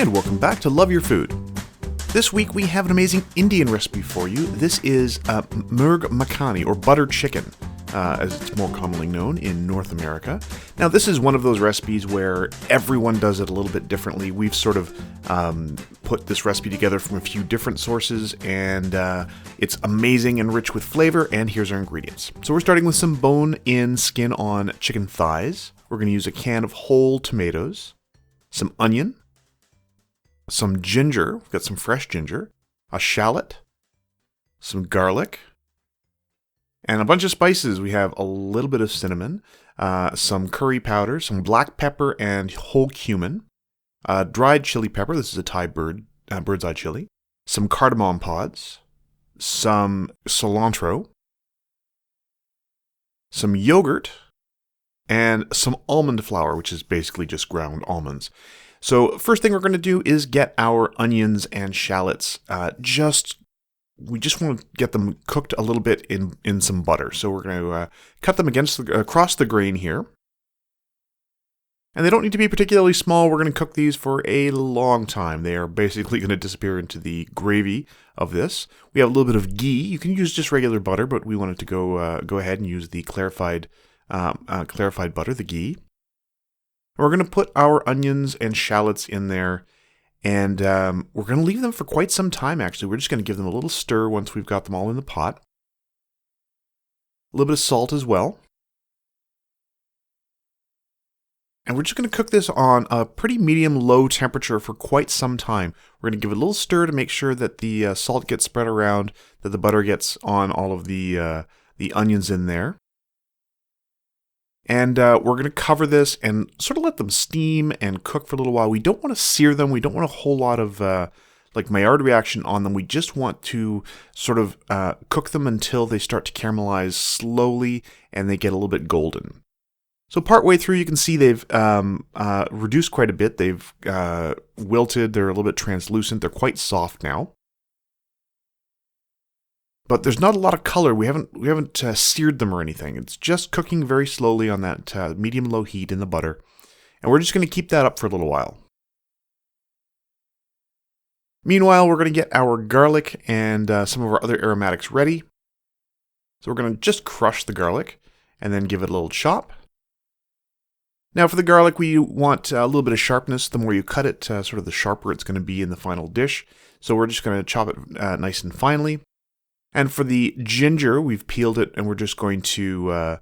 And welcome back to Love Your Food. This week we have an amazing Indian recipe for you. This is Murgh Makhani, or butter chicken, as it's more commonly known in North America. Now this is one of those recipes where everyone does it a little bit differently. We've sort of put this recipe together from a few different sources, and it's amazing and rich with flavor, and here's our ingredients. So we're starting with some bone-in, skin-on chicken thighs. We're going to use a can of whole tomatoes, some onion, some ginger, we've got some fresh ginger, a shallot, some garlic, and a bunch of spices. We have a little bit of cinnamon, some curry powder, some black pepper and whole cumin, dried chili pepper, this is a Thai bird's eye chili, some cardamom pods, some cilantro, some yogurt, and some almond flour, which is basically just ground almonds. So first thing we're going to do is get our onions and shallots. We just want to get them cooked a little bit in some butter. So we're going to cut them across the grain here. And they don't need to be particularly small. We're going to cook these for a long time. They are basically going to disappear into the gravy of this. We have a little bit of ghee. You can use just regular butter, but we wanted to go ahead and use the clarified butter, the ghee. We're going to put our onions and shallots in there, and we're going to leave them for quite some time, actually. We're just going to give them a little stir once we've got them all in the pot. A little bit of salt as well. And we're just going to cook this on a pretty medium-low temperature for quite some time. We're going to give it a little stir to make sure that the salt gets spread around, that the butter gets on all of the onions in there. And we're going to cover this and sort of let them steam and cook for a little while. We don't want to sear them. We don't want a whole lot of like Maillard reaction on them. We just want to sort of cook them until they start to caramelize slowly and they get a little bit golden. So partway through, you can see they've reduced quite a bit. They've wilted. They're a little bit translucent. They're quite soft now. But there's not a lot of color. We haven't seared them or anything. It's just cooking very slowly on that medium-low heat in the butter. And we're just going to keep that up for a little while. Meanwhile, we're going to get our garlic and some of our other aromatics ready. So we're going to just crush the garlic and then give it a little chop. Now for the garlic, we want a little bit of sharpness. The more you cut it, sort of the sharper it's going to be in the final dish. So we're just going to chop it nice and finely. And for the ginger, we've peeled it, and we're just going to,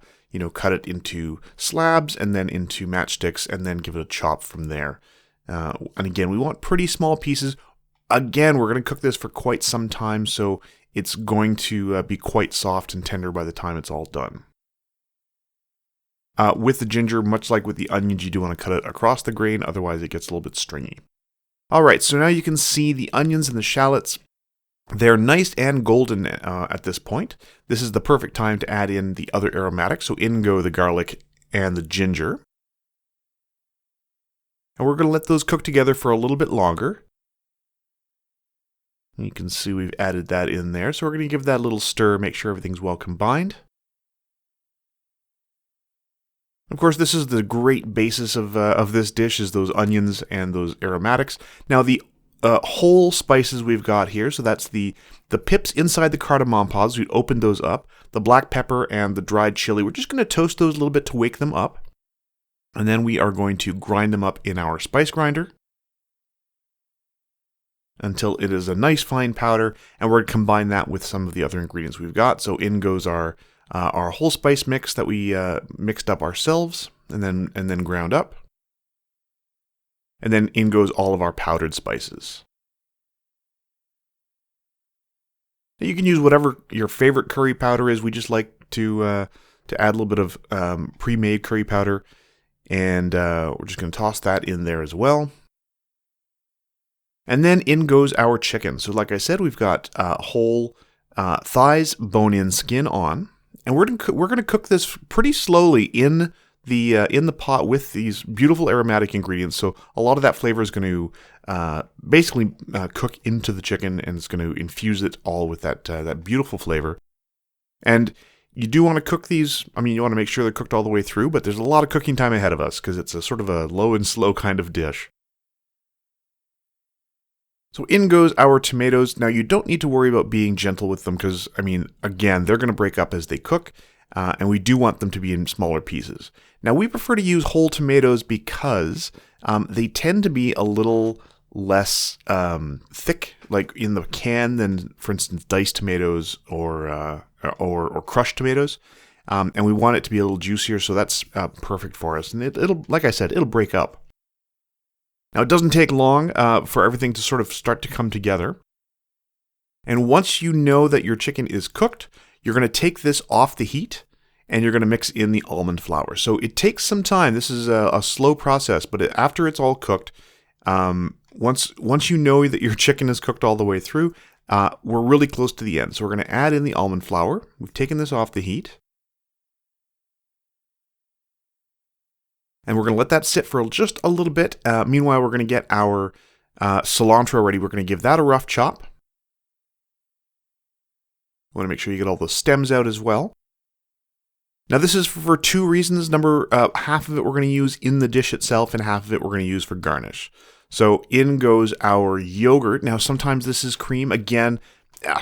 cut it into slabs and then into matchsticks, and then give it a chop from there. And again, we want pretty small pieces. Again, we're going to cook this for quite some time, so it's going to be quite soft and tender by the time it's all done. With the ginger, much like with the onions, you do want to cut it across the grain, otherwise it gets a little bit stringy. All right, so now you can see the onions and the shallots. They're nice and golden at this point. This is the perfect time to add in the other aromatics. So in go the garlic and the ginger. And we're going to let those cook together for a little bit longer. And you can see we've added that in there. So we're going to give that a little stir, make sure everything's well combined. Of course, this is the great basis of this dish, is those onions and those aromatics. Now the whole spices we've got here, so that's the pips inside the cardamom pods. We opened those up. The black pepper and the dried chili. We're just going to toast those a little bit to wake them up. And then we are going to grind them up in our spice grinder until it is a nice fine powder. And we're going to combine that with some of the other ingredients we've got. So in goes our whole spice mix that we mixed up ourselves and then ground up. And then in goes all of our powdered spices. Now you can use whatever your favorite curry powder is. We just like to add a little bit of pre-made curry powder. And we're just going to toss that in there as well. And then in goes our chicken. So like I said, we've got whole thighs, bone-in, skin on. And we're going to cook this pretty slowly in the pot with these beautiful aromatic ingredients. So a lot of that flavor is going to basically cook into the chicken, and it's going to infuse it all with that beautiful flavor. And you do want to cook these. I mean, you want to make sure they're cooked all the way through, but there's a lot of cooking time ahead of us because it's a sort of a low and slow kind of dish. So in goes our tomatoes. Now you don't need to worry about being gentle with them because, I mean, again, they're going to break up as they cook, and we do want them to be in smaller pieces. Now we prefer to use whole tomatoes because they tend to be a little less thick, like in the can, than, for instance, diced tomatoes or crushed tomatoes. And we want it to be a little juicier, so that's perfect for us. And it'll, like I said, it'll break up. Now, it doesn't take long for everything to sort of start to come together. And once you know that your chicken is cooked, you're going to take this off the heat and you're going to mix in the almond flour. So it takes some time. This is a slow process, but after it's all cooked, once you know that your chicken is cooked all the way through, we're really close to the end. So we're going to add in the almond flour. We've taken this off the heat. And we're going to let that sit for just a little bit. Meanwhile, we're going to get our cilantro ready. We're going to give that a rough chop. We want to make sure you get all the stems out as well. Now, this is for two reasons. Half of it we're going to use in the dish itself, and half of it we're going to use for garnish. So in goes our yogurt. Now, sometimes this is cream. Again,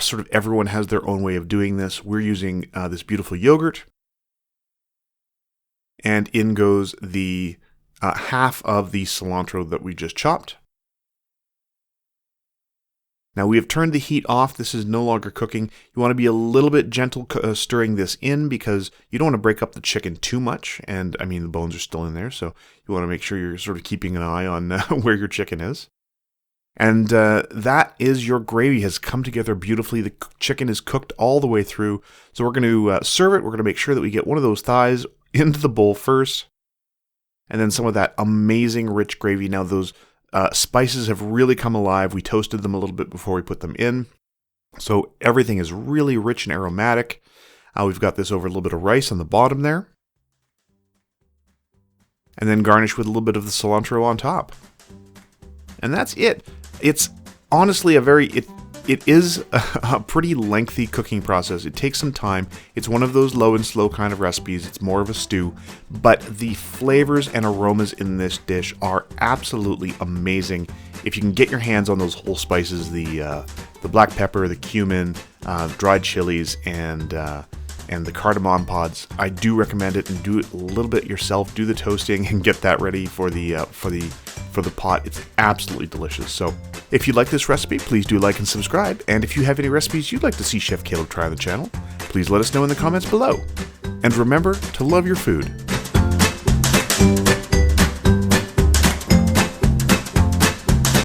sort of everyone has their own way of doing this. We're using this beautiful yogurt. And in goes the half of the cilantro that we just chopped. Now we have turned the heat off. This is no longer cooking. You want to be a little bit gentle stirring this in because you don't want to break up the chicken too much. And I mean, the bones are still in there, so you want to make sure you're sort of keeping an eye on where your chicken is. And that is your gravy has come together beautifully. The chicken is cooked all the way through. So we're going to serve it. We're going to make sure that we get one of those thighs into the bowl first, and then some of that amazing rich gravy. Now those spices have really come alive. We toasted them a little bit before we put them in, so everything is really rich and aromatic. We've got this over a little bit of rice on the bottom there, and then garnish with a little bit of the cilantro on top. And that's it. It's honestly it is a pretty lengthy cooking process. It takes some time. It's one of those low and slow kind of recipes. It's more of a stew, but the flavors and aromas in this dish are absolutely amazing. If you can get your hands on those whole spices, the black pepper, the cumin, dried chilies, and the cardamom pods, I do recommend it, and do it a little bit yourself. Do the toasting and get that ready for the pot. It's absolutely delicious. So if you like this recipe, please do like and subscribe. And if you have any recipes you'd like to see Chef Caleb try on the channel, please let us know in the comments below. And remember to love your food.